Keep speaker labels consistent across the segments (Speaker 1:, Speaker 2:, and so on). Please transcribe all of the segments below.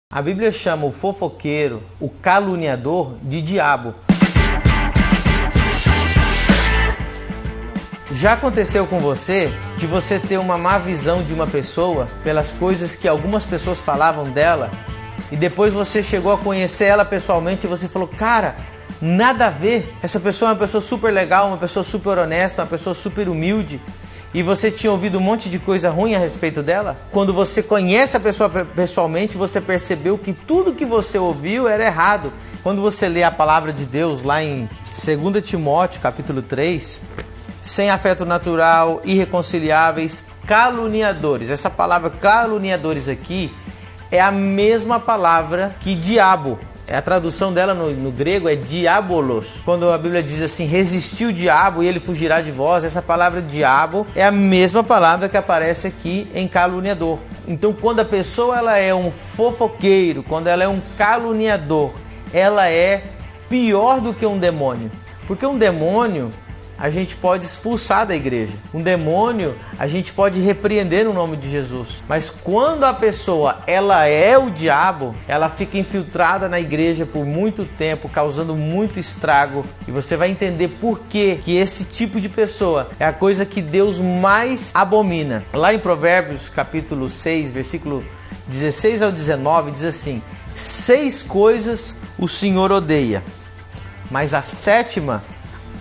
Speaker 1: A Bíblia chama o fofoqueiro, o caluniador, de diabo. Já aconteceu com você de você ter uma má visão de uma pessoa pelas coisas que algumas pessoas falavam dela e depois você chegou a conhecer ela pessoalmente e você falou, cara, nada a ver, essa pessoa é uma pessoa super legal, uma pessoa super honesta, uma pessoa super humilde, e você tinha ouvido um monte de coisa ruim a respeito dela? Quando você conhece a pessoa pessoalmente, você percebeu que tudo que você ouviu era errado. Quando você lê a palavra de Deus lá em 2 Timóteo, capítulo 3, sem afeto natural, irreconciliáveis, caluniadores. Essa palavra caluniadores aqui é a mesma palavra que diabo. A tradução dela no grego é diabolos. Quando a Bíblia diz assim, resistir o diabo e ele fugirá de vós, essa palavra diabo é a mesma palavra que aparece aqui em caluniador. Então quando a pessoa ela é um fofoqueiro, quando ela é um caluniador, ela é pior do que um demônio. Porque um demônio a gente pode expulsar da igreja. Um demônio a gente pode repreender no nome de Jesus. Mas quando a pessoa ela é o diabo, ela fica infiltrada na igreja por muito tempo, causando muito estrago. E você vai entender por que esse tipo de pessoa é a coisa que Deus mais abomina. Lá em Provérbios capítulo 6, versículo 16 ao 19, diz assim: 6 coisas o Senhor odeia, mas a 7ª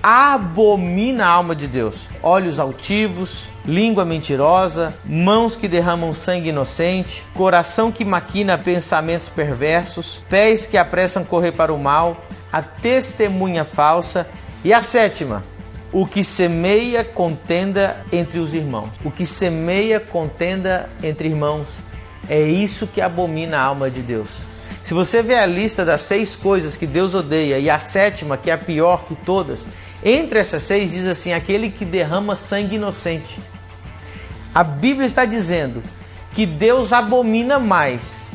Speaker 1: abomina a alma de Deus: olhos altivos, língua mentirosa, mãos que derramam sangue inocente, coração que maquina pensamentos perversos, pés que apressam correr para o mal, a testemunha falsa, e a 7ª, o que semeia contenda entre os irmãos. O que semeia contenda entre irmãos, é isso que abomina a alma de Deus. Se você vê a lista das 6 coisas que Deus odeia e a 7ª, que é a pior que todas, entre essas 6 diz assim, aquele que derrama sangue inocente. A Bíblia está dizendo que Deus abomina mais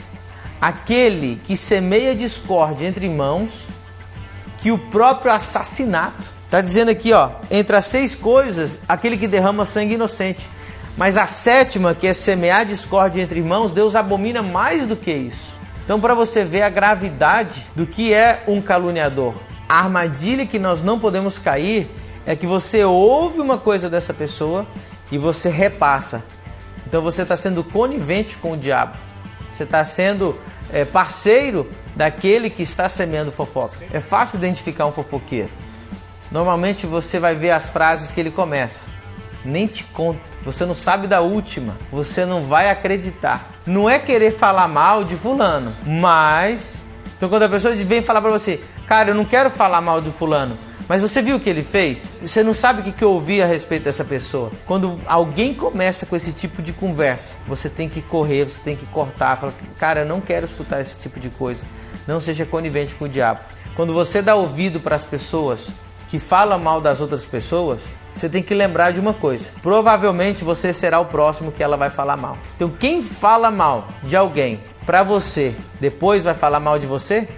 Speaker 1: aquele que semeia discórdia entre irmãos que o próprio assassinato. Está dizendo aqui, ó, entre as 6 coisas, aquele que derrama sangue inocente. Mas a 7ª, que é semear discórdia entre irmãos, Deus abomina mais do que isso. Então, para você ver a gravidade do que é um caluniador, a armadilha que nós não podemos cair é que você ouve uma coisa dessa pessoa e você repassa. Então você está sendo conivente com o diabo. Você está sendo parceiro daquele que está semeando fofoca. É fácil identificar um fofoqueiro. Normalmente você vai ver as frases que ele começa. Nem te conto, você não sabe da última, você não vai acreditar. Não é querer falar mal de fulano, mas... Então quando a pessoa vem falar pra você, cara, eu não quero falar mal de fulano, mas você viu o que ele fez? Você não sabe o que eu ouvi a respeito dessa pessoa. Quando alguém começa com esse tipo de conversa, você tem que correr, você tem que cortar, falar, cara, eu não quero escutar esse tipo de coisa. Não seja conivente com o diabo. Quando você dá ouvido para as pessoas que falam mal das outras pessoas, você tem que lembrar de uma coisa: provavelmente você será o próximo que ela vai falar mal. Então quem fala mal de alguém para você, depois vai falar mal de você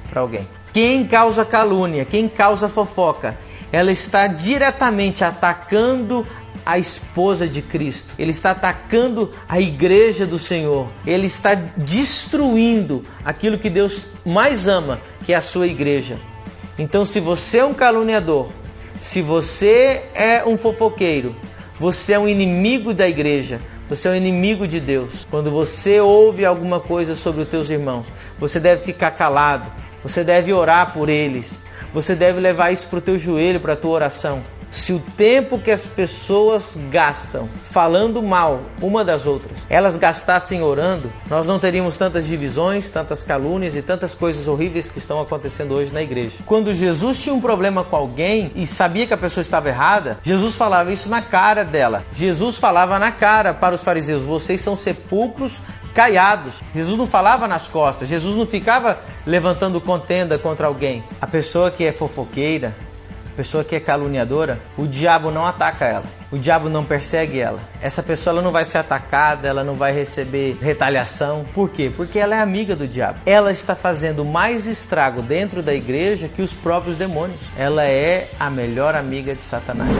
Speaker 1: para alguém. Quem causa calúnia, quem causa fofoca, ela está diretamente atacando a esposa de Cristo. Ele está atacando a igreja do Senhor. Ele está destruindo aquilo que Deus mais ama, que é a sua igreja. Então, se você é um caluniador, se você é um fofoqueiro, você é um inimigo da igreja, você é um inimigo de Deus. Quando você ouve alguma coisa sobre os teus irmãos, você deve ficar calado, você deve orar por eles, você deve levar isso para o teu joelho, para a tua oração. Se o tempo que as pessoas gastam falando mal uma das outras, elas gastassem orando, nós não teríamos tantas divisões, tantas calúnias e tantas coisas horríveis que estão acontecendo hoje na igreja. Quando Jesus tinha um problema com alguém e sabia que a pessoa estava errada, Jesus falava isso na cara dela. Jesus falava na cara para os fariseus: vocês são sepulcros caiados. Jesus não falava nas costas, Jesus não ficava levantando contenda contra alguém. A pessoa que é fofoqueira, a pessoa que é caluniadora, o diabo não ataca ela, o diabo não persegue ela. Essa pessoa ela não vai ser atacada, ela não vai receber retaliação. Por quê? Porque ela é amiga do diabo. Ela está fazendo mais estrago dentro da igreja que os próprios demônios. Ela é a melhor amiga de Satanás.